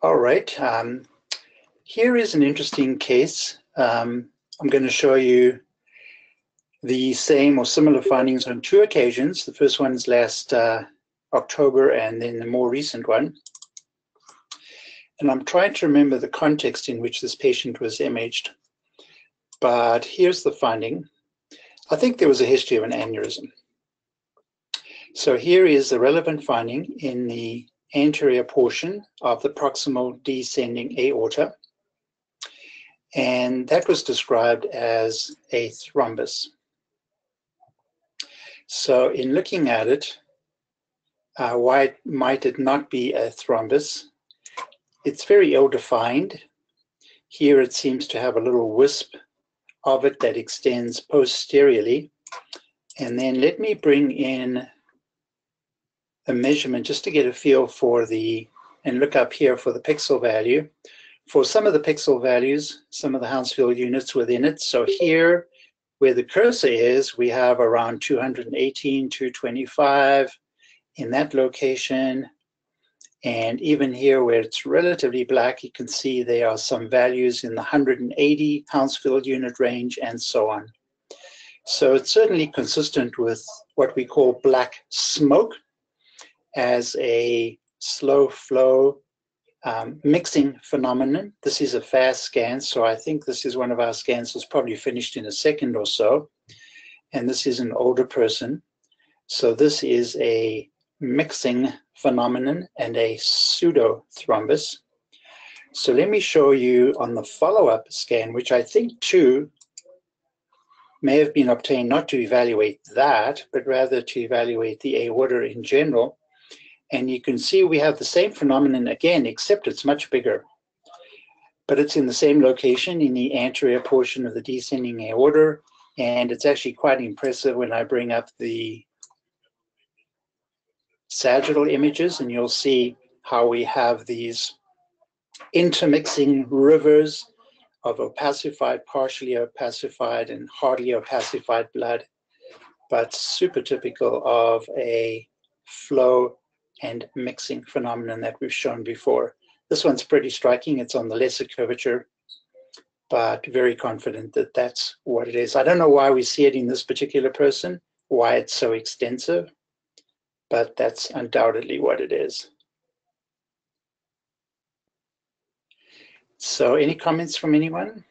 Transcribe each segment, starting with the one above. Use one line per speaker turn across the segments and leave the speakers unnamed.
All right. Here is an interesting case. I'm going to show you the same or similar findings on two occasions. The first one is last October, and then the more recent one. And I'm trying to remember the context in which this patient was imaged. But here's the finding. I think there was a history of an aneurysm. So here is the relevant finding in the anterior portion of the proximal descending aorta. And that was described as a thrombus. So in looking at it, why might it not be a thrombus? It's very ill-defined. Here it seems to have a little wisp of it that extends posteriorly. And then let me bring in a measurement just to get a feel for the, and look up here for the pixel value. For some of the pixel values, some of the Hounsfield units within it. So here, where the cursor is, we have around 218, 225 in that location. And even here where it's relatively black, you can see there are some values in the 180 Hounsfield unit range and so on. So it's certainly consistent with what we call black smoke as a slow flow mixing phenomenon. This is a fast scan, so I think this is one of our scans that's probably finished in a second or so. And this is an older person. So this is a mixing phenomenon and a pseudothrombus. So let me show you on the follow-up scan, which I think too may have been obtained not to evaluate that, but rather to evaluate the aorta in general. And you can see we have the same phenomenon again, except it's much bigger. But it's in the same location in the anterior portion of the descending aorta. And it's actually quite impressive when I bring up the sagittal images, and you'll see how we have these intermixing rivers of opacified, partially opacified, and hardly opacified blood, but super typical of a flow and mixing phenomenon that we've shown before. This one's pretty striking. It's on the lesser curvature, but very confident that that's what it is. I don't know why we see it in this particular person, why it's so extensive, but that's undoubtedly what it is. So any comments from anyone?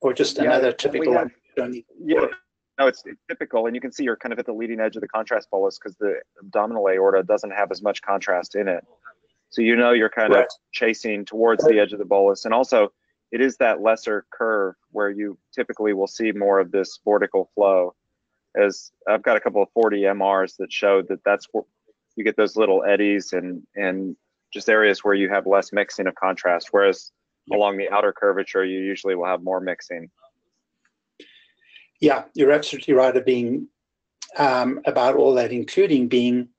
Or just another typical one?
Yeah, no, it's typical, and you can see you're kind of at the leading edge of the contrast bolus because the abdominal aorta doesn't have as much contrast in it. So you know you're kind of chasing towards the edge of the bolus. And also, it is that lesser curve where you typically will see more of this vortical flow. As I've got a couple of 40 MRs that showed that that's where you get those little eddies and just areas where you have less mixing of contrast, whereas along the outer curvature, you usually will have more mixing.
Yeah, you're absolutely right about all that, including being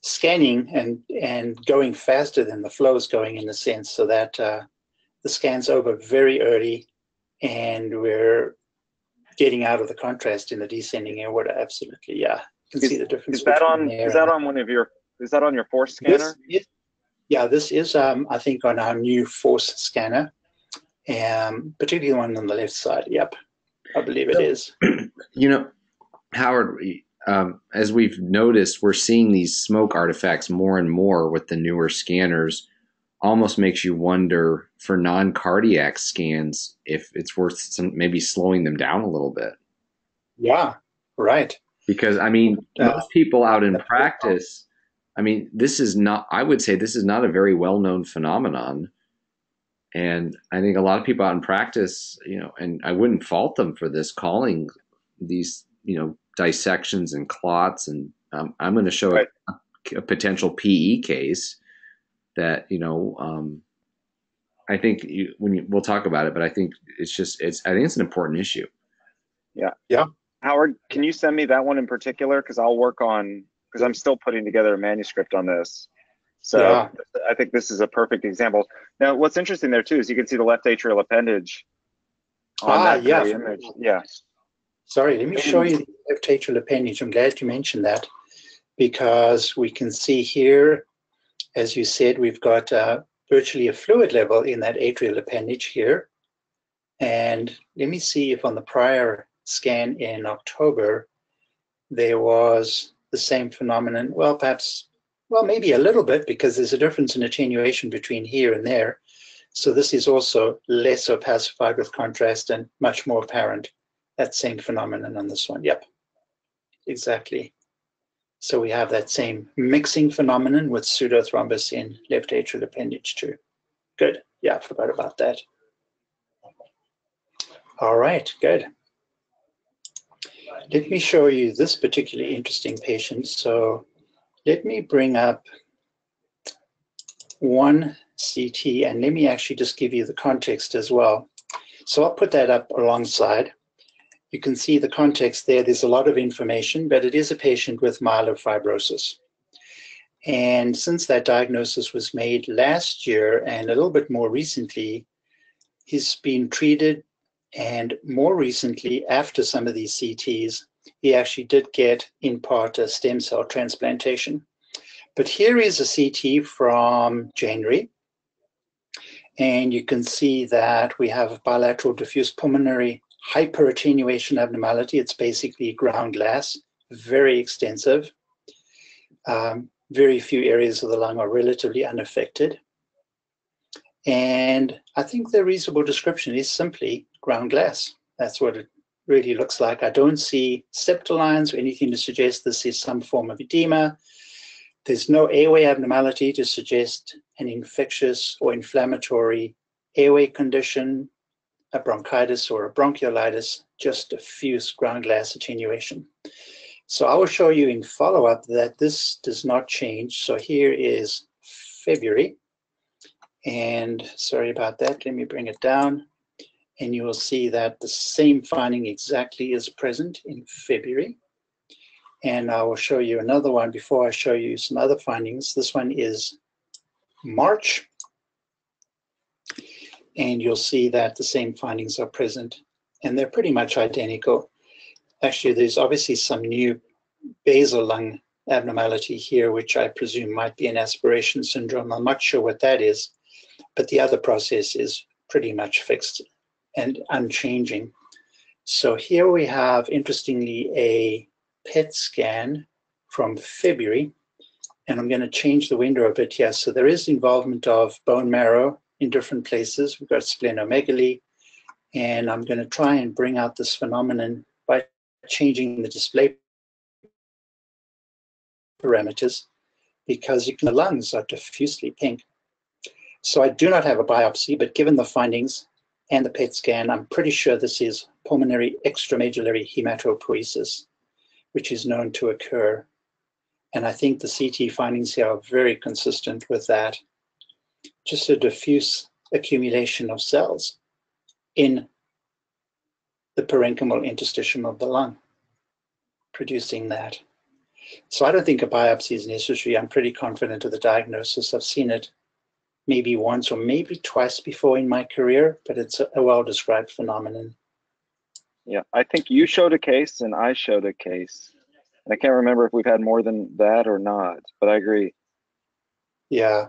scanning and going faster than the flow is going, in a sense, so that the scan's over very early and we're getting out of the contrast in the descending aorta. Absolutely, yeah. You can see the difference.
Is that on your force scanner?
This is I think on our new force scanner, particularly the one on the left side. Yep, I believe it is.
You know, Howard, as we've noticed, we're seeing these smoke artifacts more and more with the newer scanners. Almost makes you wonder for non-cardiac scans if it's worth maybe slowing them down a little bit.
Yeah, right.
Because, I mean, most people out in practice, I mean, I would say this is not a very well-known phenomenon. And I think a lot of people out in practice, and I wouldn't fault them for this, calling these, dissections and clots. And I'm going to show a potential PE case that, I think we'll talk about it, but I think I think it's an important issue.
Yeah. Yeah. Howard, can you send me that one in particular? Because I'm still putting together a manuscript on this. So yeah. I think this is a perfect example. Now, what's interesting there too is you can see the left atrial appendage on that very image. Yeah.
Sorry, let me show you the left atrial appendage. I'm glad you mentioned that, because we can see here, as you said, we've got virtually a fluid level in that atrial appendage here. And let me see if on the prior scan in October, there was the same phenomenon. Well, perhaps, well, maybe a little bit, because there's a difference in attenuation between here and there. So this is also less opacified with contrast and much more apparent. That same phenomenon on this one. Yep, exactly. So we have that same mixing phenomenon with pseudothrombus in left atrial appendage too. Good. Yeah, I forgot about that. All right, good. Let me show you this particularly interesting patient. So let me bring up one CT, and let me actually just give you the context as well. So I'll put that up alongside. You can see the context there. There's a lot of information, but it is a patient with myelofibrosis. And since that diagnosis was made last year and a little bit more recently, he's been treated, and more recently, after some of these CTs, he actually did get, in part, a stem cell transplantation. But here is a CT from January, and you can see that we have bilateral diffuse pulmonary hyperattenuation abnormality. It's basically ground glass, very extensive. Very few areas of the lung are relatively unaffected. And I think the reasonable description is simply ground glass. That's what it really looks like. I don't see septal lines or anything to suggest this is some form of edema. There's no airway abnormality to suggest an infectious or inflammatory airway condition, a bronchitis or a bronchiolitis, just diffuse ground glass attenuation. So I will show you in follow-up that this does not change. So here is February. And sorry about that, let me bring it down. And you will see that the same finding exactly is present in February. And I will show you another one before I show you some other findings. This one is March. And you'll see that the same findings are present. And they're pretty much identical. Actually, there's obviously some new basal lung abnormality here, which I presume might be an aspiration syndrome. I'm not sure what that is. But the other process is pretty much fixed and unchanging. So here we have, interestingly, a PET scan from February, and I'm going to change the window a bit here. So there is involvement of bone marrow in different places. We've got splenomegaly, and I'm going to try and bring out this phenomenon by changing the display parameters, because the lungs are diffusely pink. So I do not have a biopsy, but given the findings and the PET scan, I'm pretty sure this is pulmonary extramedullary hematopoiesis, which is known to occur. And I think the CT findings here are very consistent with that. Just a diffuse accumulation of cells in the parenchymal interstitium of the lung, producing that. So I don't think a biopsy is necessary. I'm pretty confident of the diagnosis. I've seen it maybe once or maybe twice before in my career, but it's a well-described phenomenon.
Yeah, I think you showed a case and I showed a case. And I can't remember if we've had more than that or not, but I agree.
Yeah,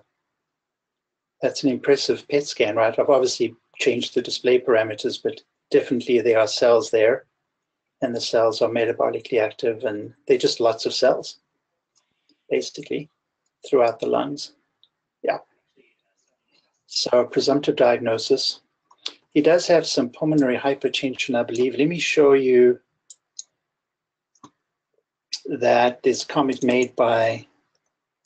that's an impressive PET scan, right? I've obviously changed the display parameters, but definitely there are cells there, and the cells are metabolically active, and they're just lots of cells, basically, throughout the lungs. Yeah. So presumptive diagnosis. He does have some pulmonary hypertension, I believe. Let me show you that there's a comment made by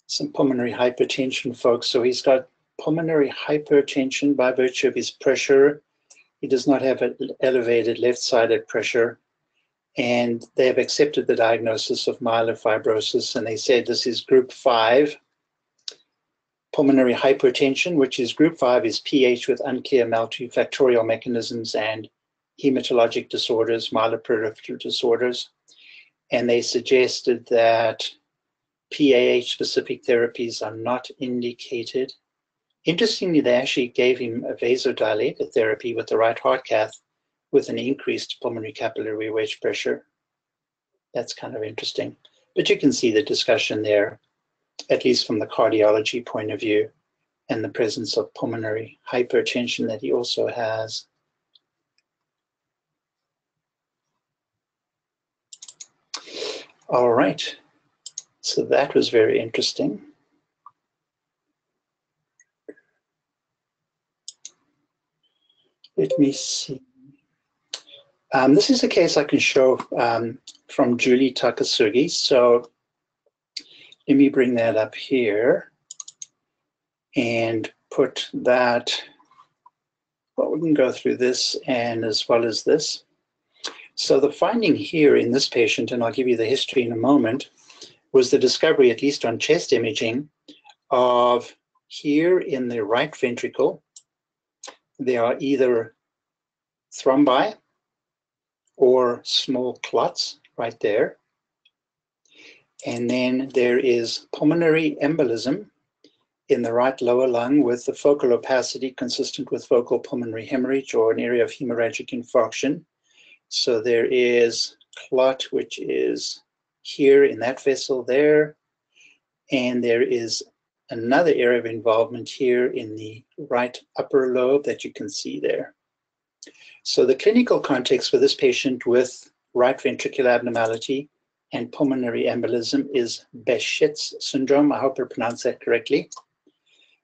some pulmonary hypertension folks. So he's got pulmonary hypertension by virtue of his pressure. He does not have an elevated left-sided pressure. And they have accepted the diagnosis of myelofibrosis, and they said this is group 5. Pulmonary hypertension, which is group 5, is PH with unclear multifactorial mechanisms and hematologic disorders, myeloproliferative disorders. And they suggested that PAH-specific therapies are not indicated. Interestingly, they actually gave him a vasodilator therapy with the right heart cath with an increased pulmonary capillary wedge pressure. That's kind of interesting. But you can see the discussion there, at least from the cardiology point of view. and the presence of pulmonary hypertension that he also has. All right, so that was very interesting. Let me see. This is a case I can show from Julie Takasugi. So let me bring that up here and put that, well, we can go through this and as well as this. So the finding here in this patient, and I'll give you the history in a moment, was the discovery, at least on chest imaging, of here in the right ventricle, there are either thrombi or small clots right there. And then there is pulmonary embolism in the right lower lung with the focal opacity consistent with focal pulmonary hemorrhage or an area of hemorrhagic infarction. So there is clot, which is here in that vessel there. And there is another area of involvement here in the right upper lobe that you can see there. So the clinical context for this patient with right ventricular abnormality and pulmonary embolism is Behçet's syndrome. I hope I pronounced that correctly.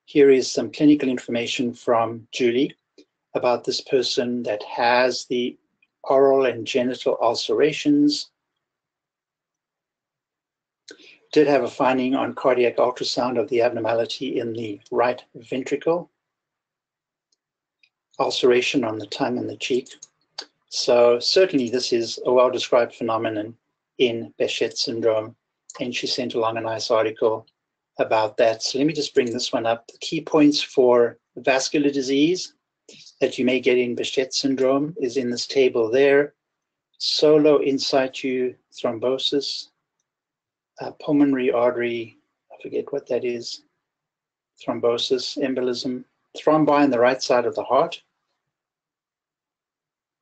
Here is some clinical information from Julie about this person that has the oral and genital ulcerations. Did have a finding on cardiac ultrasound of the abnormality in the right ventricle. Ulceration on the tongue and the cheek. So certainly this is a well-described phenomenon in Behçet's syndrome, and she sent along a nice article about that. So let me just bring this one up. The key points for vascular disease that you may get in Behçet's syndrome is in this table there. Solo in situ thrombosis, pulmonary artery, I forget what that is, thrombosis, embolism, thrombi on the right side of the heart,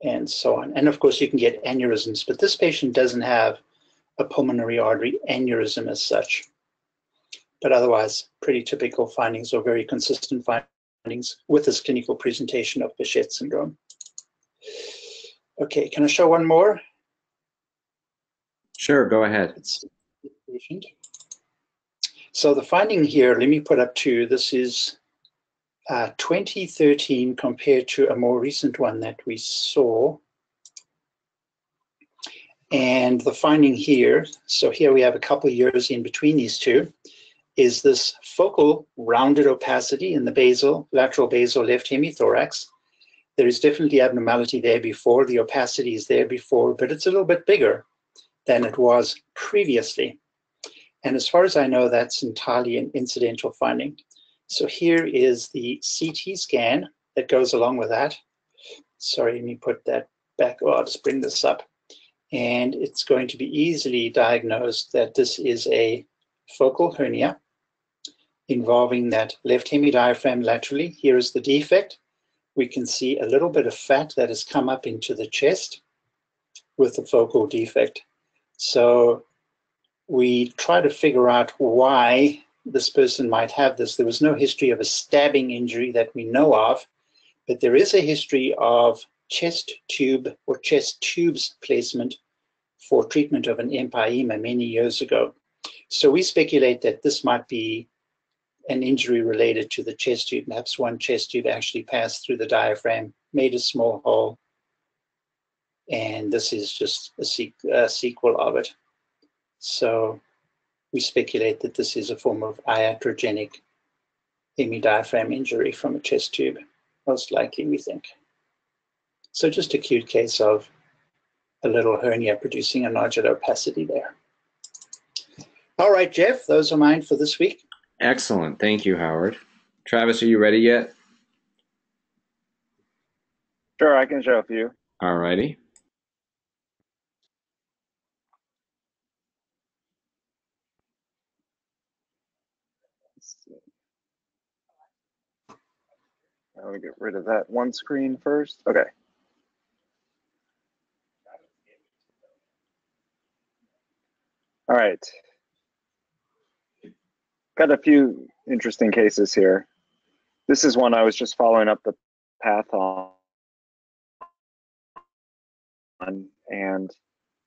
and so on. And of course, you can get aneurysms, but this patient doesn't have a pulmonary artery aneurysm as such. But otherwise, pretty typical findings or very consistent findings with this clinical presentation of Behçet's syndrome. Okay, can I show one more?
Sure, go ahead.
So the finding here, let me put up two. This is 2013 compared to a more recent one that we saw. And the finding here, so here we have a couple of years in between these two, is this focal rounded opacity in the basal, lateral basal left hemithorax. There is definitely abnormality there before, the opacity is there before, but it's a little bit bigger than it was previously. And as far as I know, that's entirely an incidental finding. So here is the CT scan that goes along with that. Sorry, let me put that back. Oh, I'll just bring this up. And it's going to be easily diagnosed that this is a focal hernia involving that left hemidiaphragm laterally. Here is the defect. We can see a little bit of fat that has come up into the chest with the focal defect. So we try to figure out why this person might have this. There was no history of a stabbing injury that we know of, but there is a history of chest tube or chest tubes placement for treatment of an empyema many years ago. So we speculate that this might be an injury related to the chest tube. Perhaps one chest tube actually passed through the diaphragm, made a small hole, and this is just a sequel of it. So we speculate that this is a form of iatrogenic hemidiaphragm injury from a chest tube, most likely, we think. So just a acute case of a little hernia producing a nodular opacity there. All right, Jeff, those are mine for this week.
Excellent. Thank you, Howard. Travis, are you ready yet?
Sure, I can show a few.
All righty.
I'm going to get rid of that one screen first. Okay. All right. Got a few interesting cases here. This is one I was just following up the path on, and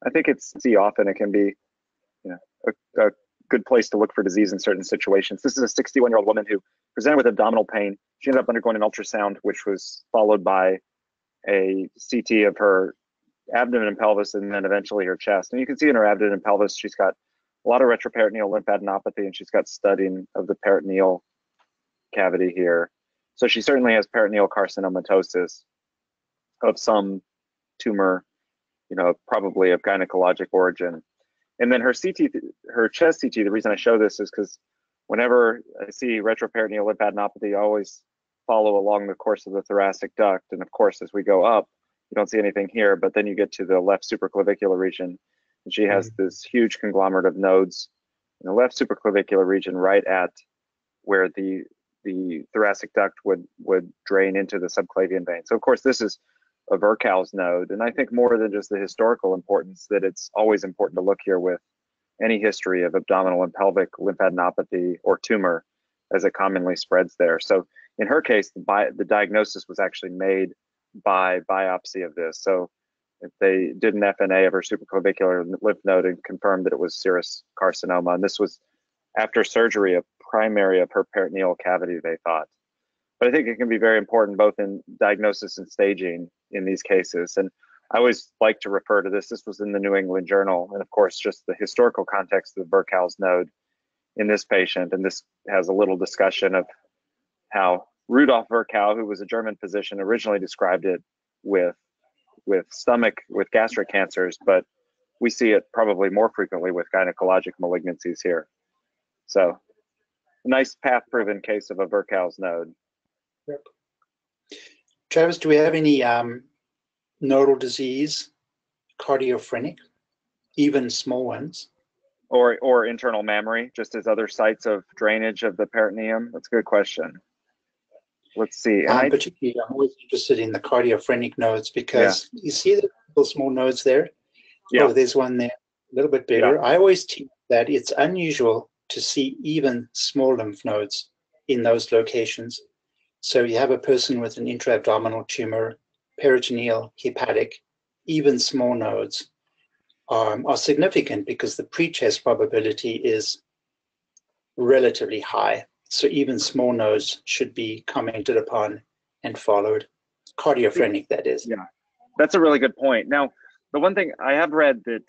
I think it's often it can be, you know, a good place to look for disease in certain situations. This is a 61-year-old woman who presented with abdominal pain. She ended up undergoing an ultrasound, which was followed by a CT of her abdomen and pelvis, and then eventually her chest. And you can see in her abdomen and pelvis, she's got a lot of retroperitoneal lymphadenopathy, and she's got studding of the peritoneal cavity here. So she certainly has peritoneal carcinomatosis of some tumor, you know, probably of gynecologic origin. And then her CT, her chest CT, the reason I show this is because whenever I see retroperitoneal lymphadenopathy, I always follow along the course of the thoracic duct. And of course, as we go up, you don't see anything here, but then you get to the left supraclavicular region, and she has this huge conglomerate of nodes in the left supraclavicular region, right at where the thoracic duct would drain into the subclavian vein. So of course, this is a Virchow's node, and I think more than just the historical importance, that it's always important to look here with any history of abdominal and pelvic lymphadenopathy or tumor, as it commonly spreads there. So in her case, the diagnosis was actually made by biopsy of this. So if they did an FNA of her supraclavicular lymph node and confirmed that it was serous carcinoma, and this was after surgery, a primary of her peritoneal cavity, they thought. But I think it can be very important both in diagnosis and staging in these cases. And I always like to refer to this. This was in the New England Journal. And of course, just the historical context of Virchow's node in this patient. And this has a little discussion of how Rudolf Virchow, who was a German physician, originally described it with gastric cancers, but we see it probably more frequently with gynecologic malignancies here. So a nice path-proven case of a Virchow's node.
Yep. Travis, do we have any nodal disease, cardiophrenic, even small ones?
Or internal mammary, just as other sites of drainage of the peritoneum? That's a good question. Let's see.
Particularly, I'm always interested in the cardiophrenic nodes because you see the little small nodes there?
Yeah.
Oh, there's one there, a little bit bigger.
Yeah.
I always teach that it's unusual to see even small lymph nodes in those locations. So you have a person with an intra-abdominal tumor, peritoneal, hepatic, even small nodes are significant because the pre-chest probability is relatively high. So even small nodes should be commented upon and followed. Cardiophrenic, that is.
Yeah, that's a really good point. Now, the one thing I have read that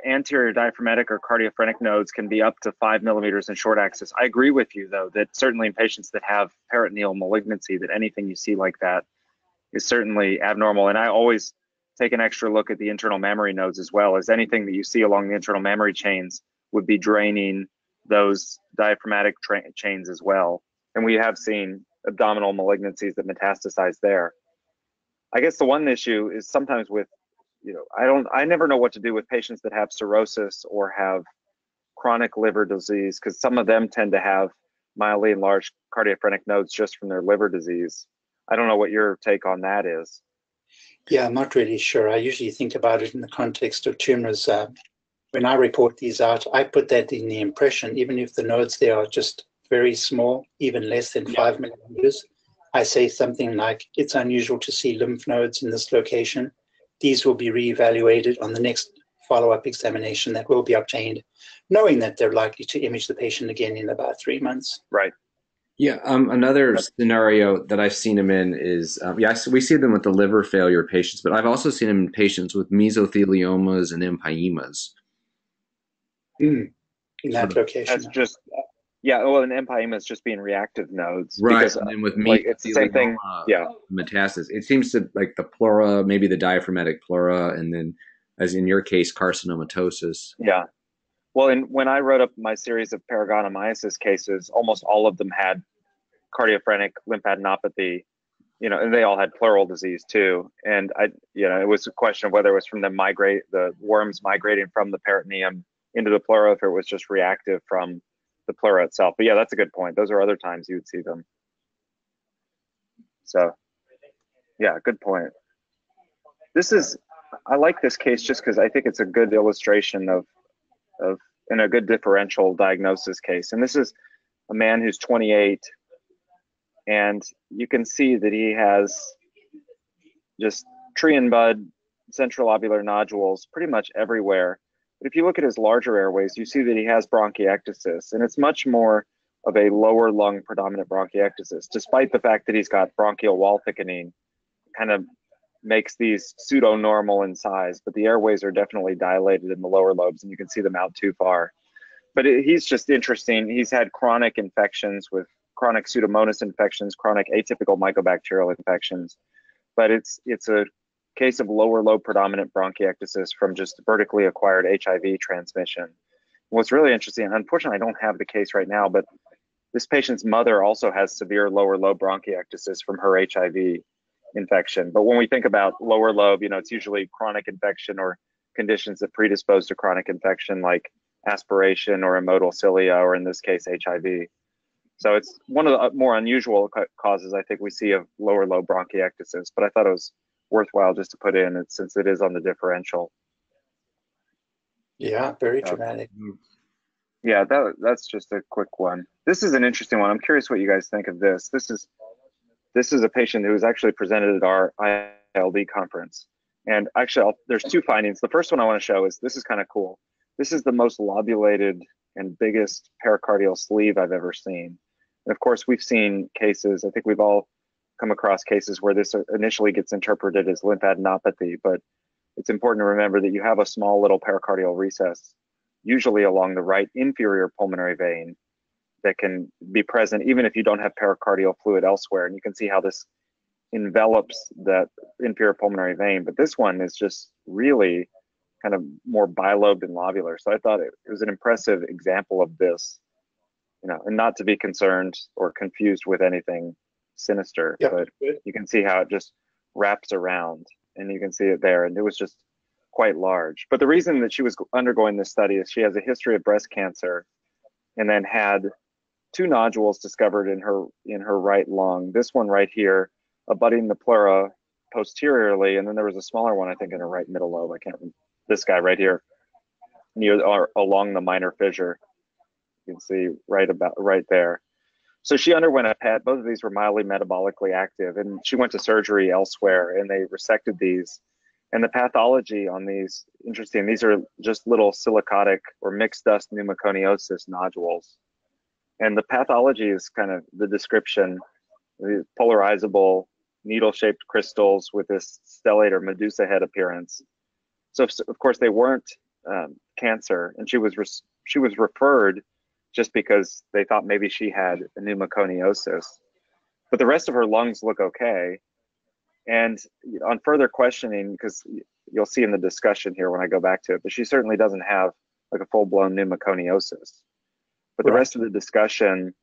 anterior diaphragmatic or cardiophrenic nodes can be up to 5 millimeters in short axis. I agree with you, though, that certainly in patients that have peritoneal malignancy, that anything you see like that is certainly abnormal. And I always take an extra look at the internal mammary nodes as well, as anything that you see along the internal mammary chains would be draining those diaphragmatic chains as well. And we have seen abdominal malignancies that metastasize there. I guess the one issue is sometimes with, you know, I never know what to do with patients that have cirrhosis or have chronic liver disease, because some of them tend to have mildly enlarged cardiophrenic nodes just from their liver disease. I don't know what your take on that is.
Yeah, I'm not really sure. I usually think about it in the context of tumors. When I report these out, I put that in the impression, even if the nodes there are just very small, even less than 5 millimeters. I say something like, it's unusual to see lymph nodes in this location. These will be reevaluated on the next follow-up examination that will be obtained, knowing that they're likely to image the patient again in about 3 months.
Right.
Yeah. Another scenario that I've seen them in is, we see them with the liver failure patients, but I've also seen them in patients with mesotheliomas and empyemas.
In that location.
That's just, well, an empyema is just being reactive nodes.
Right,
because,
and then with
like, it's the same thing.
Metastasis. It seems to, like, the pleura, maybe the diaphragmatic pleura, and then, as in your case, carcinomatosis.
Yeah. Well, and when I wrote up my series of paragonomyosis cases, almost all of them had cardiophrenic lymphadenopathy, you know, and they all had pleural disease too. And it was a question of whether it was from the worms migrating from the peritoneum into the pleura, if it was just reactive from the pleura itself. But yeah, that's a good point. Those are other times you would see them. So yeah, good point. I like this case just because I think it's a good illustration of in a good differential diagnosis case. And this is a man who's 28, And you can see that he has just tree and bud central lobular nodules pretty much everywhere. But if you look at his larger airways, you see that he has bronchiectasis, and it's much more of a lower lung predominant bronchiectasis, despite the fact that he's got bronchial wall thickening, kind of makes these pseudo-normal in size, but the airways are definitely dilated in the lower lobes, and you can see them out too far. But he's just interesting. He's had chronic infections with chronic Pseudomonas infections, chronic atypical mycobacterial infections, but it's a case of lower lobe predominant bronchiectasis from just vertically acquired HIV transmission. What's really interesting, unfortunately, I don't have the case right now, but this patient's mother also has severe lower lobe bronchiectasis from her HIV infection. But when we think about lower lobe, you know, it's usually chronic infection or conditions that predispose to chronic infection like aspiration or emodal cilia, or in this case, HIV. So it's one of the more unusual causes I think we see of lower lobe bronchiectasis, but I thought it was worthwhile just to put in it since it is on the differential.
Yeah, very dramatic.
Yeah, that's just a quick one. This is an interesting one. I'm curious what you guys think of this. This is a patient who was actually presented at our ILD conference. And actually, there's two findings. The first one I want to show is, this is kind of cool. This is the most lobulated and biggest pericardial sleeve I've ever seen. And of course, we've seen cases, I think we've all come across cases where this initially gets interpreted as lymphadenopathy, but it's important to remember that you have a small little pericardial recess, usually along the right inferior pulmonary vein, that can be present even if you don't have pericardial fluid elsewhere. And you can see how this envelops that inferior pulmonary vein. But this one is just really kind of more bilobed and lobular. So I thought it was an impressive example of this, you know, and not to be concerned or confused with anything sinister,
Yep.
but you can see how it just wraps around, and you can see it there. And it was just quite large. But the reason that she was undergoing this study is she has a history of breast cancer, and then had 2 nodules discovered in her right lung. This one right here, abutting the pleura posteriorly, and then there was a smaller one, I think, in her right middle lobe. I can't remember. This guy right here, near or along the minor fissure. You can see right there. So she underwent a PET. Both of these were mildly metabolically active, and she went to surgery elsewhere, and they resected these. And the pathology on these, interesting, these are just little silicotic or mixed dust pneumoconiosis nodules. And the pathology is kind of the description, the polarizable needle-shaped crystals with this stellate or medusa head appearance. So of course they weren't cancer, and she was referred just because they thought maybe she had a pneumoconiosis. But the rest of her lungs look okay. And on further questioning, because you'll see in the discussion here when I go back to it, but she certainly doesn't have like a full-blown pneumoconiosis. But the rest of the discussion,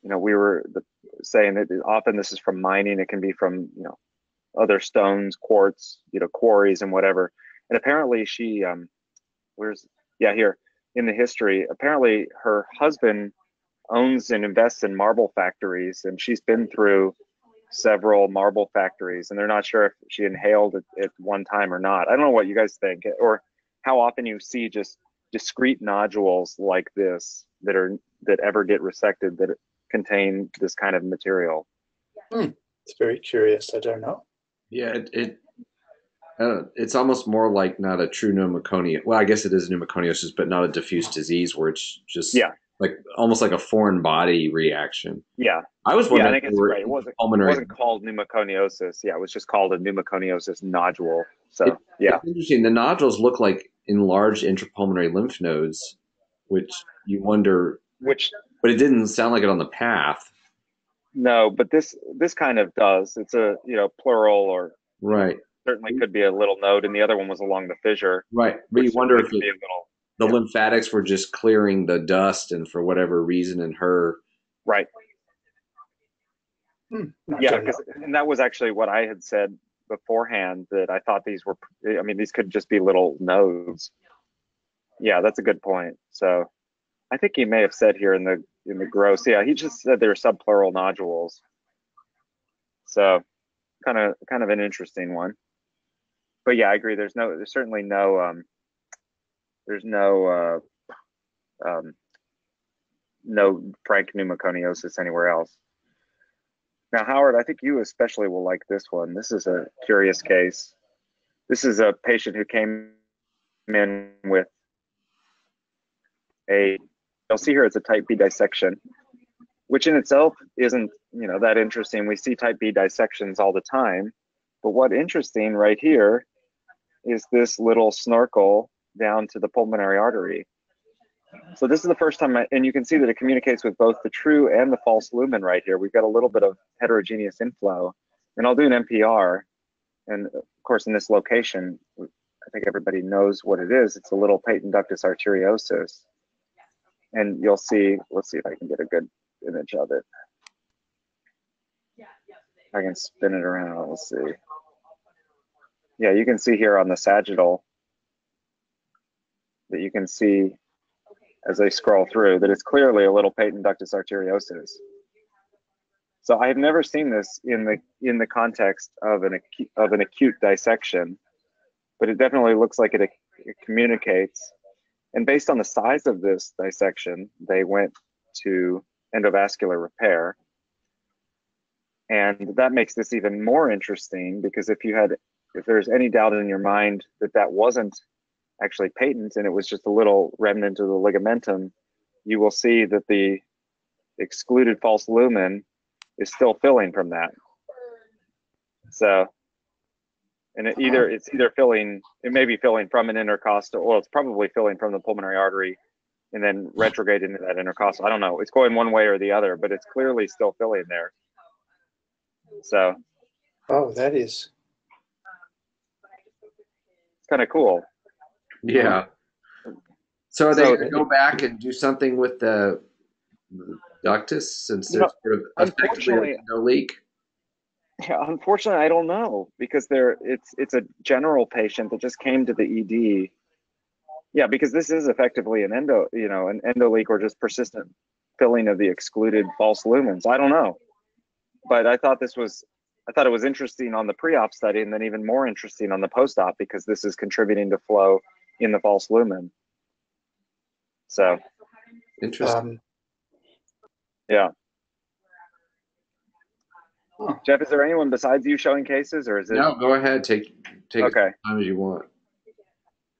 you know, we were saying that often this is from mining. It can be from, you know, other stones, quartz, you know, quarries and whatever. And apparently she, here in the history, apparently her husband owns and invests in marble factories, and she's been through several marble factories, and they're not sure if she inhaled it at one time or not. I don't know what you guys think, or how often you see just discrete nodules like this that ever get resected that contain this kind of material.
It's very curious. I don't know.
Yeah, it's almost more like not a true pneumoconia. Well, I guess it is pneumoconiosis, but not a diffuse disease where it's just like almost like a foreign body reaction.
Yeah.
I was wondering.
I think it's right. It wasn't called pneumoconiosis. Yeah, it was just called a pneumoconiosis nodule. So
it's interesting. The nodules look like enlarged intrapulmonary lymph nodes, which you wonder. But it didn't sound like it on the path.
No, but this kind of does. It's a, you know, pleural, or
right.
Certainly could be a little node, and the other one was along the fissure.
Right, but you wonder if the lymphatics were just clearing the dust, and for whatever reason in her.
Right. And that was actually what I had said beforehand, that I thought these were, I mean, these could just be little nodes. Yeah, that's a good point. So I think he may have said here in the gross, he just said they were subpleural nodules. So kind of an interesting one. But yeah, I agree. There's certainly no no frank pneumoconiosis anywhere else. Now, Howard, I think you especially will like this one. This is a curious case. This is a patient who came in with you'll see here it's a type B dissection, which in itself isn't, that interesting. We see type B dissections all the time. But what's interesting right here is this little snorkel down to the pulmonary artery. So this is the first time, and you can see that it communicates with both the true and the false lumen right here. We've got a little bit of heterogeneous inflow, and I'll do an NPR. And of course, in this location, I think everybody knows what it is. It's a little patent ductus arteriosus. And you'll see, let's see if I can get a good image of it. I can spin it around, let's see. Yeah, you can see here on the sagittal that you can see as I scroll through that it's clearly a little patent ductus arteriosus. So I have never seen this in the context of an acute dissection, but it definitely looks like it communicates. And based on the size of this dissection, they went to endovascular repair. And that makes this even more interesting, because if there's any doubt in your mind that that wasn't actually patent and it was just a little remnant of the ligamentum, you will see that the excluded false lumen is still filling from that. So, and it may be filling from an intercostal, well, it's probably filling from the pulmonary artery and then retrograde into that intercostal. I don't know, it's going one way or the other, but it's clearly still filling there. So.
Oh, that is.
It's kind of cool.
Yeah. So are they going to go back and do something with the ductus, since there's sort of effectively no leak?
Yeah, unfortunately, I don't know, because it's a general patient that just came to the ED. Yeah, because this is effectively an endo leak or just persistent filling of the excluded false lumens. I don't know, but I thought it was interesting on the pre-op study, and then even more interesting on the post-op, because this is contributing to flow in the false lumen. So
interesting.
Yeah. Jeff, is there anyone besides you showing cases, or is it?
No, go ahead. Take okay. As time as you want.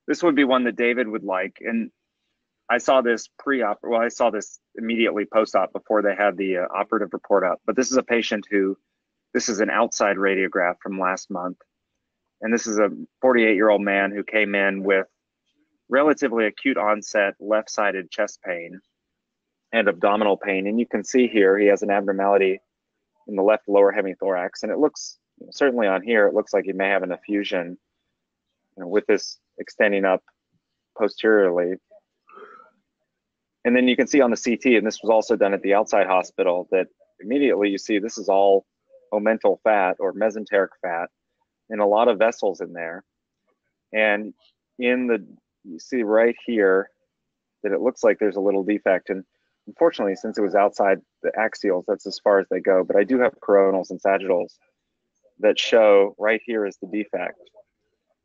This would be one that David would like. And I saw this pre-op, well, I saw this immediately post-op before they had the operative report up. But this is a patient this is an outside radiograph from last month. And this is a 48-year-old man who came in with relatively acute onset left-sided chest pain and abdominal pain. And you can see here he has an abnormality in the left lower hemithorax. And it looks, certainly on here, it looks like he may have an effusion, with this extending up posteriorly. And then you can see on the CT, and this was also done at the outside hospital, that immediately you see this is all omental fat or mesenteric fat and a lot of vessels in there. And you see right here that it looks like there's a little defect. And unfortunately, since it was outside the axials, that's as far as they go. But I do have coronals and sagittals that show right here is the defect.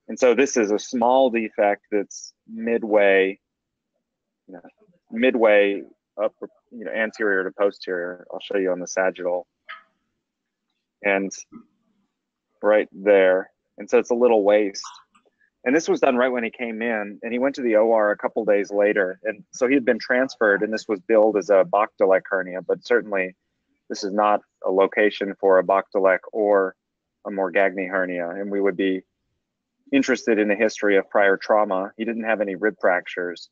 And so this is a small defect that's midway up, anterior to posterior. I'll show you on the sagittal. And right there. And so it's a little waste. And this was done right when he came in, and he went to the OR a couple days later. And so he had been transferred, and this was billed as a Bachdolek hernia, but certainly this is not a location for a Bachdolek or a Morgagni hernia. And we would be interested in the history of prior trauma. He didn't have any rib fractures,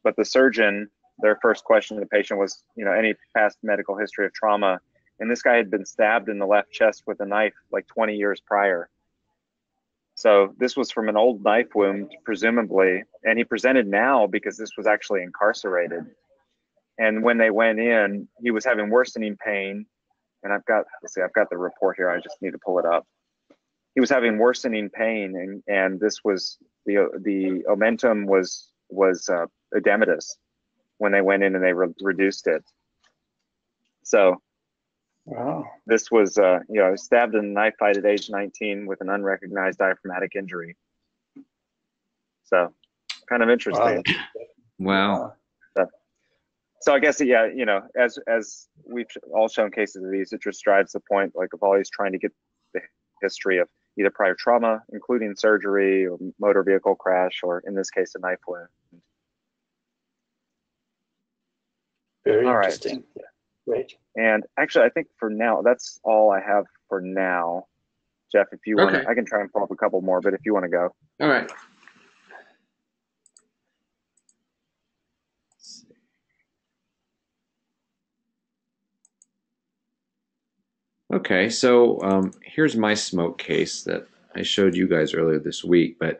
but the surgeon, their first question to the patient was, any past medical history of trauma. And this guy had been stabbed in the left chest with a knife like 20 years prior. So this was from an old knife wound, presumably, and he presented now because this was actually incarcerated. And when they went in, he was having worsening pain. And I've got the report here. I just need to pull it up. He was having worsening pain, and this was the omentum was edematous when they went in and they reduced it. So.
Wow.
This was, stabbed in a knife fight at age 19 with an unrecognized diaphragmatic injury. So, kind of interesting.
Wow.
So I guess, yeah, you know, as we've all shown cases of these, it just drives the point, like, of always trying to get the history of either prior trauma, including surgery or motor vehicle crash, or in this case, a knife wound.
Very
All
interesting.
right.
Great.
And actually, I think for now, that's all I have for now. Jeff, if you want to, I can try and pull up a couple more, but if you want to go.
All right. Okay, so here's my smoke case that I showed you guys earlier this week. But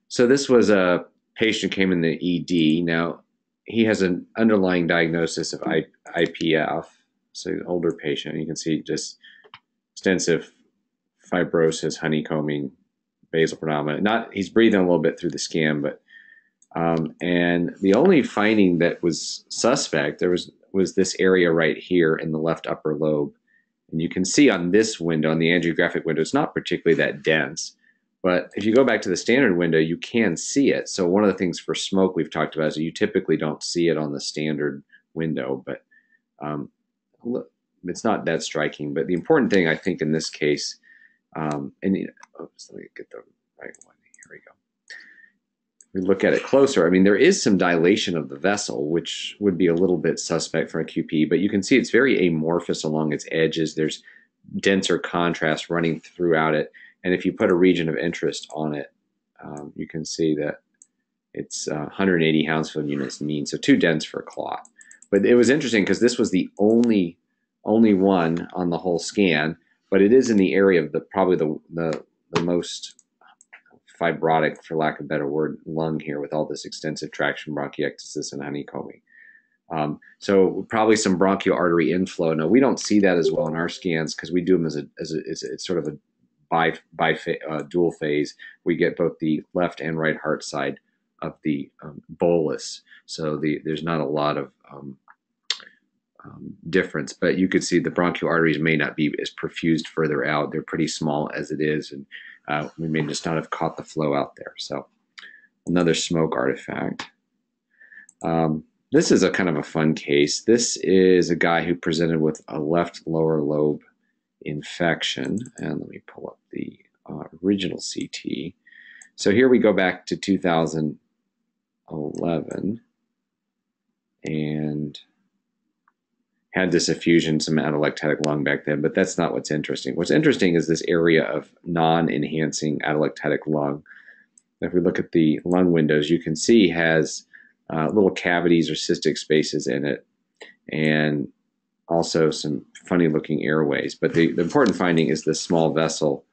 so this was a patient came in the ED. Now he has an underlying diagnosis of IPF, so an older patient. You can see just extensive fibrosis, honeycombing, basal predominant. He's breathing a little bit through the scan, but and the only finding that was suspect was this area right here in the left upper lobe. And you can see on this window, on the angiographic window, it's not particularly that dense. But if you go back to the standard window, you can see it. So one of the things for smoke we've talked about is that you typically don't see it on the standard window, but it's not that striking. But the important thing, I think, in this case, and let me get the right one. Here we go. We look at it closer. I mean, there is some dilation of the vessel, which would be a little bit suspect for a QP, but you can see it's very amorphous along its edges. There's denser contrast running throughout it. And if you put a region of interest on it, you can see that it's 180 Hounsfield units mean, so too dense for a clot. But it was interesting because this was the only one on the whole scan, but it is in the area of probably the most fibrotic, for lack of a better word, lung here with all this extensive traction, bronchiectasis, and honeycombing. So probably some bronchial artery inflow. Now, we don't see that as well in our scans because we do them as it's sort of a dual phase. We get both the left and right heart side of the bolus. So there's not a lot of difference, but you could see the bronchial arteries may not be as perfused further out. They're pretty small as it is, and we may just not have caught the flow out there. So another smoke artifact. This is a kind of a fun case. This is a guy who presented with a left lower lobe infection. And let me pull up the original CT. So here we go back to 2011 and had this effusion, some atelectatic lung back then, but that's not what's interesting. What's interesting is this area of non-enhancing atelectatic lung. If we look at the lung windows, you can see has little cavities or cystic spaces in it, and also some funny looking airways. But the important finding is this small vessel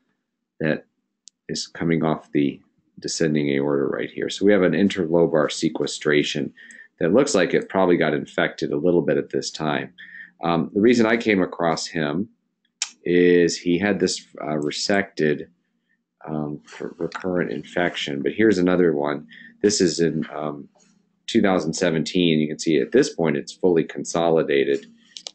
that is coming off the descending aorta right here. So we have an interlobar sequestration that looks like it probably got infected a little bit at this time. The reason I came across him is he had this resected recurrent infection. But here's another one. This is in 2017. You can see at this point it's fully consolidated.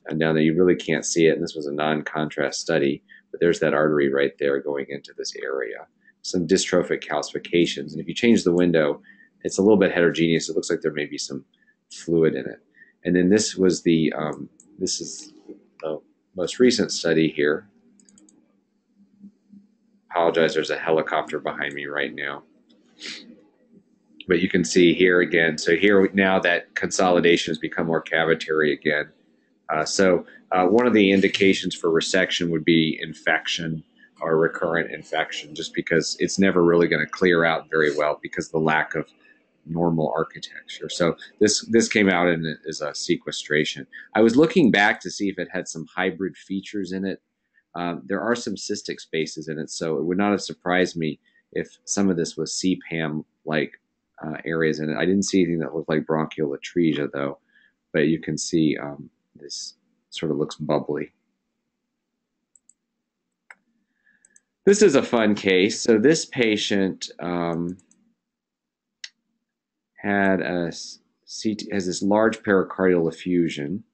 And down there you really can't see it. And this was a non-contrast study. But there's that artery right there going into this area. Some dystrophic calcifications. And if you change the window, it's a little bit heterogeneous. It looks like there may be some fluid in it. And then this was the, this is the most recent study here. Apologize, there's a helicopter behind me right now. But you can see here again, so here now that consolidation has become more cavitary again. So one of the indications for resection would be infection or recurrent infection, just because it's never really going to clear out very well because of the lack of normal architecture. So this came out as a sequestration. I was looking back to see if it had some hybrid features in it. There are some cystic spaces in it, so it would not have surprised me if some of this was CPAM-like areas in it. I didn't see anything that looked like bronchial atresia, though, but you can see this sort of looks bubbly. This is a fun case. So this patient had has this large pericardial effusion,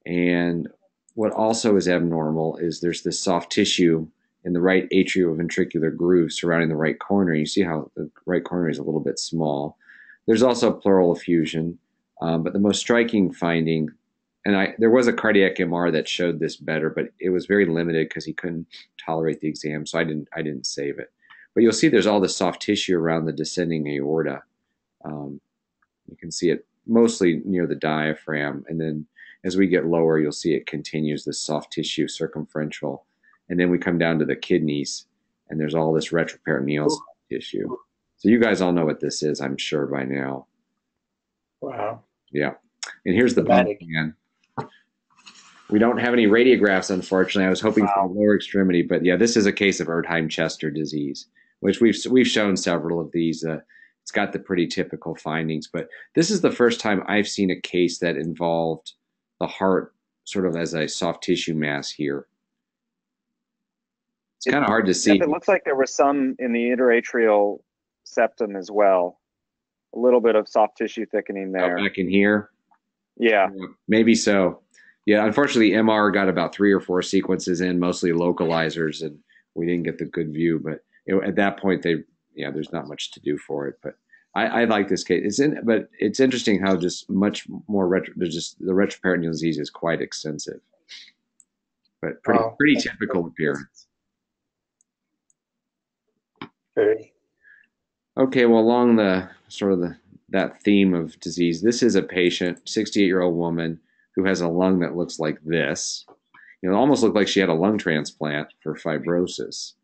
and what also is abnormal is there's this soft tissue in the right atrioventricular groove surrounding the right coronary. You see how the right coronary is a little bit small. There's also pleural effusion. But the most striking finding, and there was a cardiac MR that showed this better, but it was very limited because he couldn't tolerate the exam, so I didn't save it. But you'll see there's all this soft tissue around the descending aorta. You can see it mostly near the diaphragm, and then as we get lower, you'll see it continues this soft tissue circumferential, and then we come down to the kidneys, and there's all this retroperitoneal soft tissue. So you guys all know what this is, I'm sure, by now.
Wow.
Yeah. And here's the bone again. We don't have any radiographs, unfortunately. I was hoping for the lower extremity, but yeah, this is a case of Erdheim-Chester disease, which we've shown several of these. It's got the pretty typical findings, but this is the first time I've seen a case that involved the heart sort of as a soft tissue mass here. It's kind of hard to see.
It looks like there was some in the interatrial septum as well. A little bit of soft tissue thickening there.
Back in here?
Yeah.
Maybe so. Yeah, unfortunately, MR got about 3 or 4 sequences in, mostly localizers, and we didn't get the good view. But at that point, there's not much to do for it. But I like this case. But it's interesting how just much more the retroperitoneal disease is quite extensive, but pretty typical appearance.
Very.
Okay, well, along that theme of disease, this is a patient, 68-year-old woman, who has a lung that looks like this. It almost looked like she had a lung transplant for fibrosis.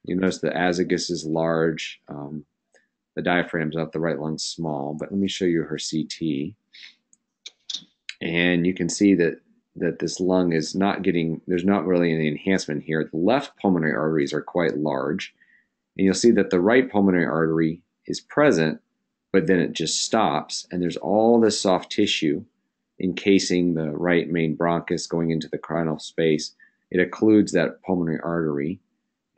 You notice the azygos is large, the diaphragm's up, the right lung's small. But let me show you her CT, and you can see that this lung is not getting. There's not really any enhancement here. The left pulmonary arteries are quite large. And you'll see that the right pulmonary artery is present, but then it just stops, and there's all this soft tissue encasing the right main bronchus going into the coronal space. It occludes that pulmonary artery,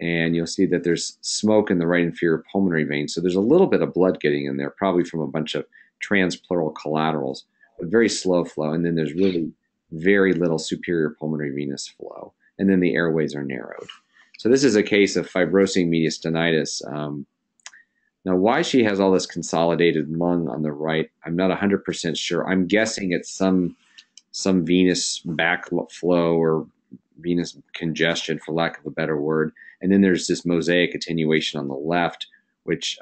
and you'll see that there's smoke in the right inferior pulmonary vein. So there's a little bit of blood getting in there, probably from a bunch of transpleural collaterals, but very slow flow. And then there's really very little superior pulmonary venous flow, and then the airways are narrowed. So this is a case of fibrosing mediastinitis. Now, why she has all this consolidated lung on the right, I'm not 100% sure. I'm guessing it's some venous backflow or venous congestion, for lack of a better word. And then there's this mosaic attenuation on the left, which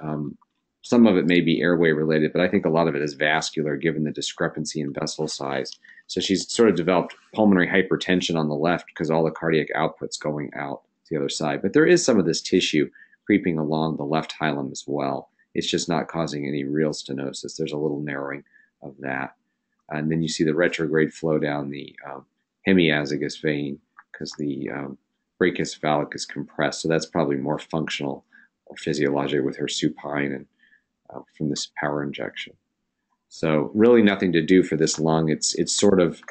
some of it may be airway related, but I think a lot of it is vascular given the discrepancy in vessel size. So she's sort of developed pulmonary hypertension on the left because all the cardiac output's going out the other side. But there is some of this tissue creeping along the left hilum as well. It's just not causing any real stenosis. There's a little narrowing of that. And then you see the retrograde flow down the hemiazygos vein because the brachus phallic is compressed. So that's probably more functional or physiologic with her supine and from this power injection. So really nothing to do for this lung. It's sort of,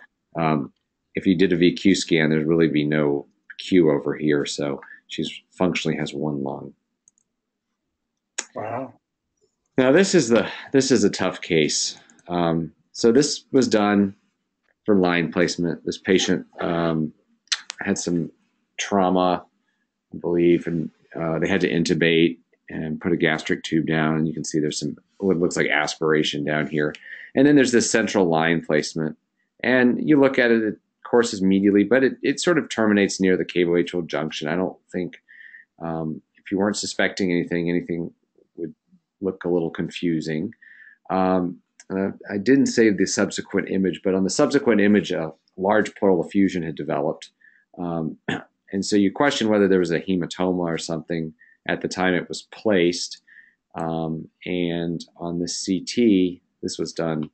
if you did a VQ scan, there'd really be no Q over here, so she's functionally has one lung.
Wow.
Now this is a tough case. So this was done for line placement. This patient had some trauma, I believe, and they had to intubate and put a gastric tube down. And you can see there's some what looks like aspiration down here, and then there's this central line placement. And you look at it. Courses medially, but it sort of terminates near the cavoatrial junction. I don't think if you weren't suspecting anything would look a little confusing. I didn't save the subsequent image, but on the subsequent image, a large pleural effusion had developed. And so you question whether there was a hematoma or something at the time it was placed. And on the CT, this was done,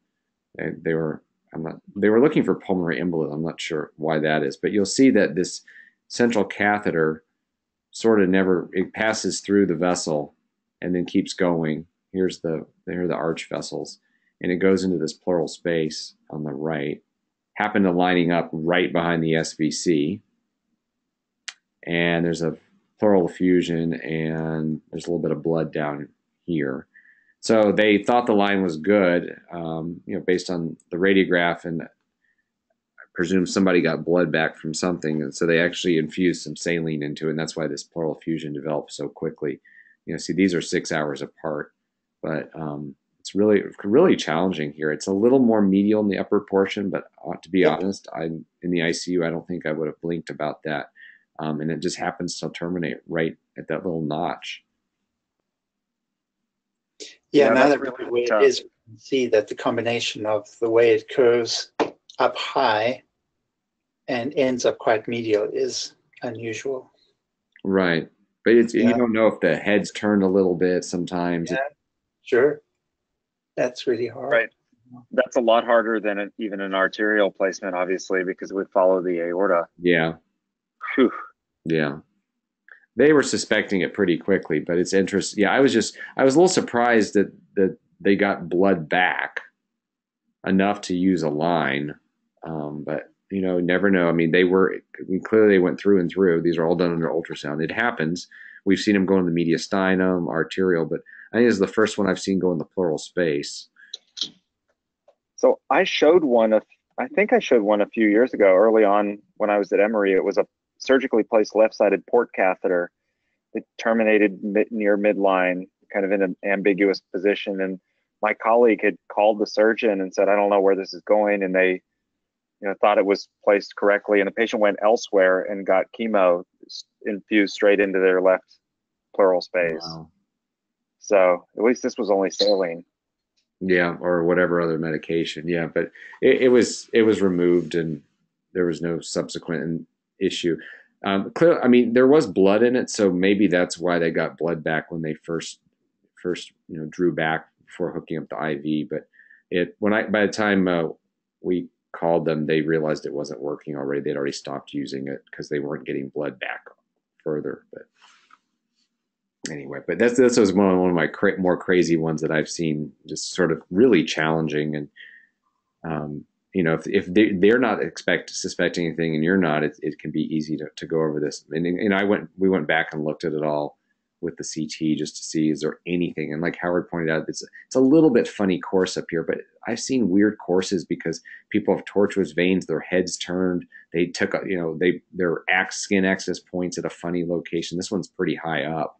they were looking for pulmonary embolism. I'm not sure why that is, but you'll see that this central catheter sort of it passes through the vessel and then keeps going. Here are the arch vessels, and it goes into this pleural space on the right. Happened to lining up right behind the SVC, and there's a pleural effusion, and there's a little bit of blood down here. So they thought the line was good, based on the radiograph, and I presume somebody got blood back from something, and so they actually infused some saline into it, and that's why this pleural effusion developed so quickly. See, these are 6 hours apart, but it's really, really challenging here. It's a little more medial in the upper portion, but to be honest, I'm in the ICU. I don't think I would have blinked about that. And it just happens to terminate right at that little notch.
Yeah, now that really where it is, we can see that the combination of the way it curves up high and ends up quite medial is unusual.
Right. But it's, you don't know if the head's turned a little bit sometimes.
Yeah, sure. That's really hard.
Right. That's a lot harder than even an arterial placement, obviously, because it would follow the aorta.
Yeah.
Whew.
Yeah. They were suspecting it pretty quickly, but it's interesting. Yeah, I was a little surprised that they got blood back enough to use a line. But you know, never know. I mean, clearly they went through and through. These are all done under ultrasound. It happens. We've seen them go in the mediastinum, arterial, but I think this is the first one I've seen go in the pleural space.
So I showed one I think I showed one a few years ago, early on when I was at Emory. It was a surgically placed left-sided port catheter that terminated near midline, kind of in an ambiguous position. And my colleague had called the surgeon and said, I don't know where this is going. And they, thought it was placed correctly. And the patient went elsewhere and got chemo infused straight into their left pleural space.
Wow.
So at least this was only saline.
Yeah, or whatever other medication. Yeah, but it was removed and there was no subsequent issue. Clearly, I mean, there was blood in it, so maybe that's why they got blood back when they first drew back before hooking up the IV. But by the time we called them, they realized it wasn't working already. They'd already stopped using it because they weren't getting blood back further. But anyway, but that was one of my more crazy ones that I've seen, just sort of really challenging. And if they're not suspecting anything and you're not, it can be easy to go over this. And we went back and looked at it all with the CT just to see, is there anything? And like Howard pointed out, it's a little bit funny course up here, but I've seen weird courses because people have tortuous veins, their heads turned, they took, their skin access points at a funny location. This one's pretty high up.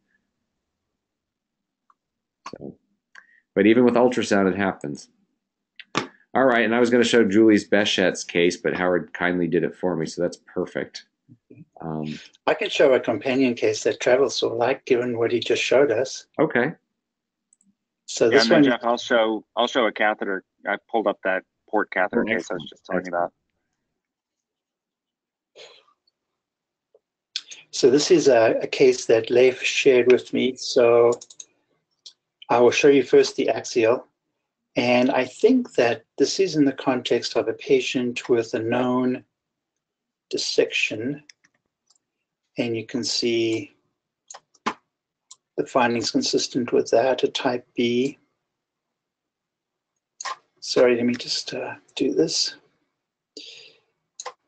So, but even with ultrasound, it happens. All right, and I was going to show Julie's Bechet's case, but Howard kindly did it for me, so that's perfect.
I can show a companion case that Travis will like, given what he just showed us.
Okay.
So this one,
Jeff, I'll show a catheter. I pulled up that port catheter case I was just talking about.
So this is a case that Leif shared with me. So I will show you first the axial. And I think that this is in the context of a patient with a known dissection. And you can see the findings consistent with that, a type B. Sorry, let me just do this.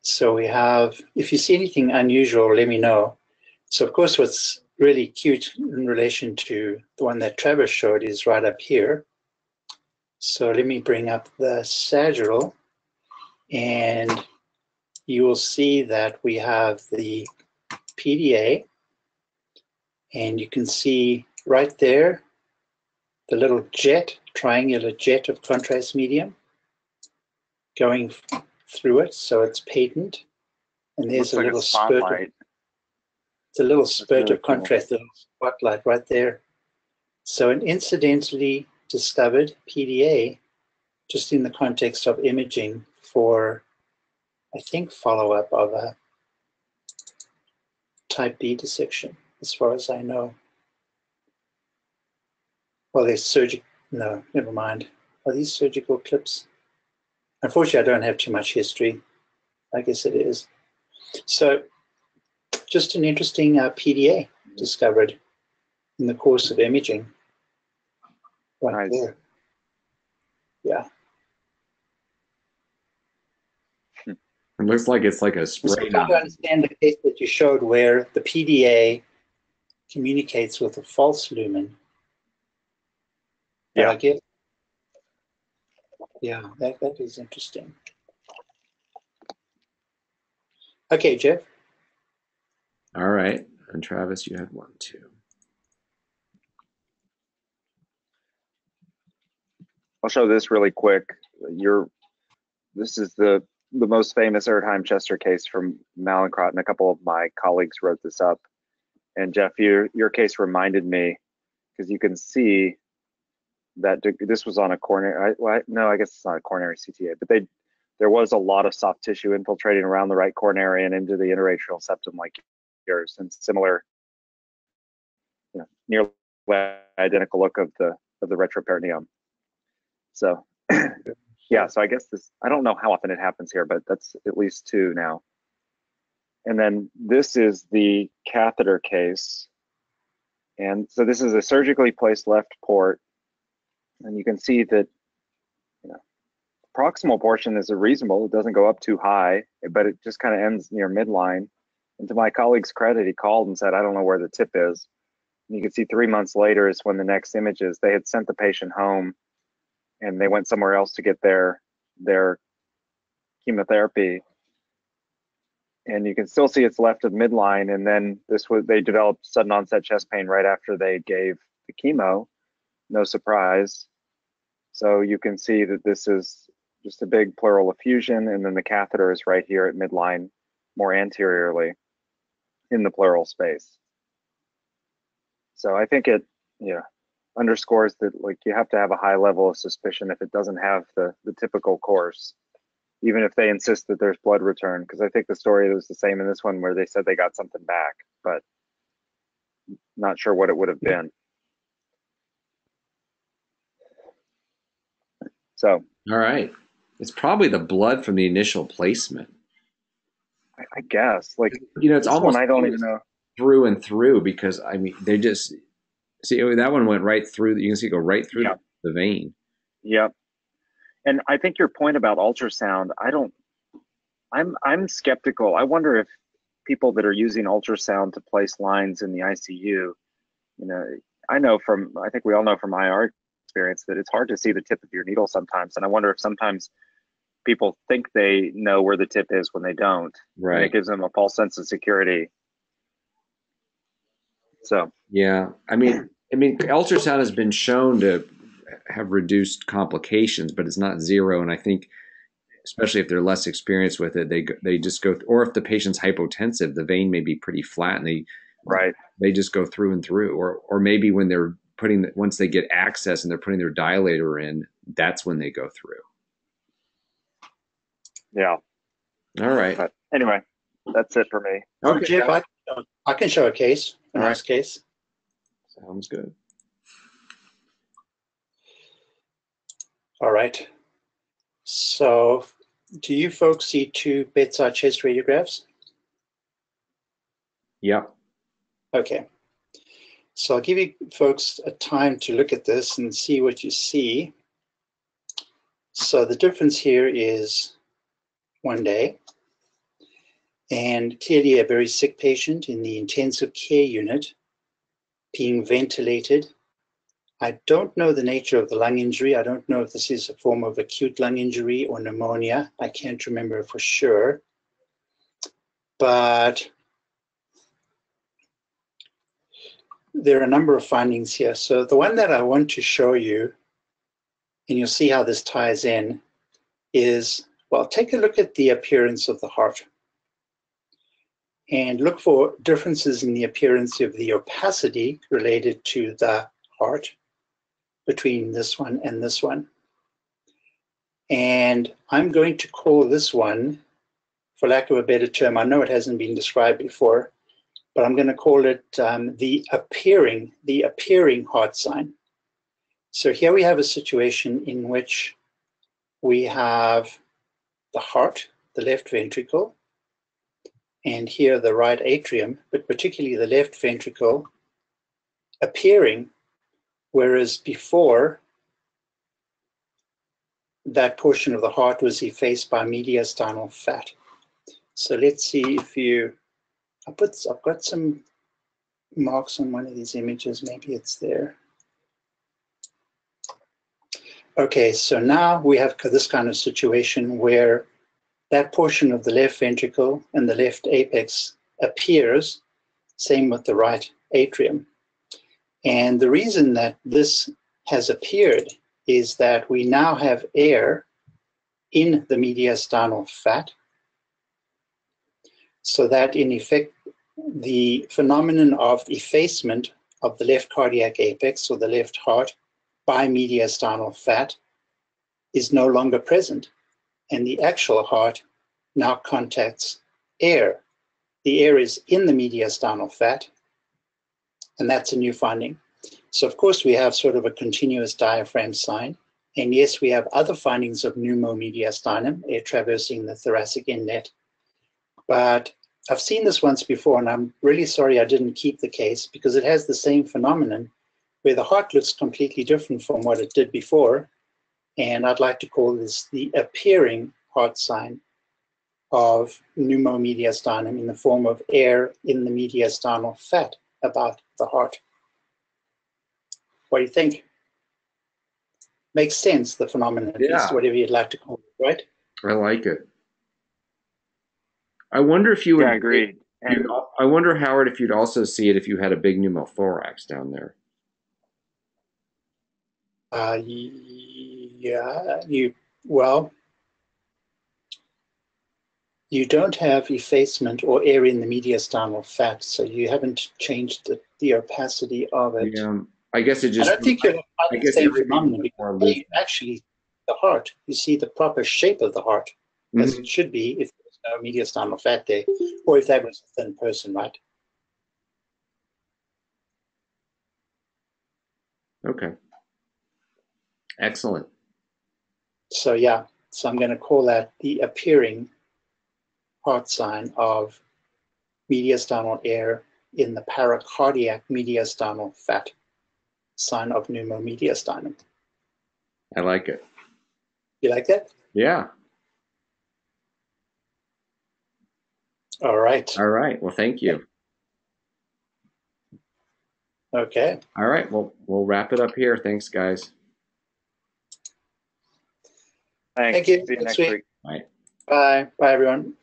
So we have, if you see anything unusual, let me know. So of course, what's really cute in relation to the one that Travis showed is right up here. So let me bring up the sagittal, and you will see that we have the PDA, and you can see right there the little triangular jet of contrast medium going through it, so it's patent. And there's a little spurt. It's a little spurt of contrast, a little spotlight right there. So an incidentally discovered PDA, just in the context of imaging for, I think, follow-up of a type B dissection, as far as I know. Well, there's surgical, no, never mind. Are these surgical clips? Unfortunately, I don't have too much history. I guess it is. So just an interesting PDA discovered in the course of imaging. Right there. Yeah.
It looks like it's like a spray.
I'm trying to understand the case that you showed where the PDA communicates with a false lumen.
Yeah.
I guess. Yeah, that is interesting. Okay, Jeff.
All right. And Travis, you had one too.
I'll show this really quick. This is the most famous Erdheim-Chester case from Mallinckrodt, and a couple of my colleagues wrote this up. And Jeff, your case reminded me, because you can see that this was on a coronary. No, I guess it's not a coronary CTA, but there was a lot of soft tissue infiltrating around the right coronary and into the interatrial septum, like yours, and similar, nearly identical look of the retroperitoneum. So, yeah. So I guess I don't know how often it happens here, but that's at least 2 now. And then this is the catheter case. And so this is a surgically placed left port. And you can see that, the proximal portion is reasonable. It doesn't go up too high, but it just kind of ends near midline. And to my colleague's credit, he called and said, I don't know where the tip is. And you can see 3 months later is when the next image is. They had sent the patient home and they went somewhere else to get their chemotherapy. And you can still see it's left of midline. And then they developed sudden onset chest pain right after they gave the chemo. No surprise. So you can see that this is just a big pleural effusion, and then the catheter is right here at midline, more anteriorly in the pleural space. So I think it underscores that you have to have a high level of suspicion if it doesn't have the typical course, even if they insist that there's blood return, because I think the story was the same in this one where they said they got something back, but not sure what it would have been. So,
all right, it's probably the blood from the initial placement.
I guess,
it's almost
I don't even know
through and through, because I mean they just see that one went right through. You can see it go right through the vein.
Yep. And I think your point about ultrasound, I'm skeptical. I wonder if people that are using ultrasound to place lines in the ICU, I think we all know from IR experience that it's hard to see the tip of your needle sometimes. And I wonder if sometimes people think they know where the tip is when they don't.
Right.
And it gives them a false sense of security. So.
Yeah. I mean, ultrasound has been shown to have reduced complications, but it's not zero. And I think, especially if they're less experienced with it, they just go, or if the patient's hypotensive, the vein may be pretty flat and they just go through and through, or maybe when they're once they get access and they're putting their dilator in, that's when they go through.
Yeah.
All right.
But anyway, that's it for me.
Okay, Jeff, I can show a case, a nice case.
Sounds good.
All right. So do you folks see 2 bedside chest radiographs?
Yep.
Okay. So I'll give you folks a time to look at this and see what you see. So the difference here is 1 day, and clearly a very sick patient in the intensive care unit being ventilated. I don't know the nature of the lung injury. I don't know if this is a form of acute lung injury or pneumonia. I can't remember for sure. But there are a number of findings here. So the one that I want to show you, and you'll see how this ties in, is, well, take a look at the appearance of the heart and look for differences in the appearance of the opacity related to the heart between this one and this one. And I'm going to call this one, for lack of a better term, I know it hasn't been described before, but I'm going to call it the appearing heart sign. So here we have a situation in which we have the heart, the left ventricle, and here the right atrium, but particularly the left ventricle appearing, whereas before that portion of the heart was effaced by mediastinal fat. So let's see if I've got some marks on one of these images, maybe it's there. Okay, so now we have this kind of situation where that portion of the left ventricle and the left apex appears, same with the right atrium. And the reason that this has appeared is that we now have air in the mediastinal fat, so that in effect, the phenomenon of effacement of the left cardiac apex or the left heart by mediastinal fat is no longer present, and the actual heart now contacts air. The air is in the mediastinal fat, and that's a new finding. So of course we have sort of a continuous diaphragm sign, and yes, we have other findings of pneumomediastinum, air traversing the thoracic inlet, but I've seen this once before, and I'm really sorry I didn't keep the case, because it has the same phenomenon where the heart looks completely different from what it did before, and I'd like to call this the appearing heart sign of pneumomediastinum in the form of air in the mediastinal fat about the heart. What do you think? Makes sense, the phenomenon, at least, whatever you'd like to call it, right?
I like it. I wonder if you would.
Yeah, I agree. And
I wonder, Howard, if you'd also see it if you had a big pneumothorax down there.
Yeah, you don't have effacement or air in the mediastinal fat, so you haven't changed the opacity of it.
Yeah, I guess it just.
I don't think you'll have the same phenomenon,
more
because actually the heart, you see the proper shape of the heart as it should be if there's no mediastinal fat there, or if that was a thin person, right?
Okay. Excellent.
So yeah, so I'm going to call that the appearing heart sign of mediastinal air in the paracardiac mediastinal fat, sign of pneumomediastinum.
I like it.
You like that?
Yeah.
All right.
All right. Well, thank you.
Okay.
All right. Well, we'll wrap it up here. Thanks, guys.
thanks.
Thank you.
See you
Next
next
week.
week.
Bye.
Bye. Bye, everyone.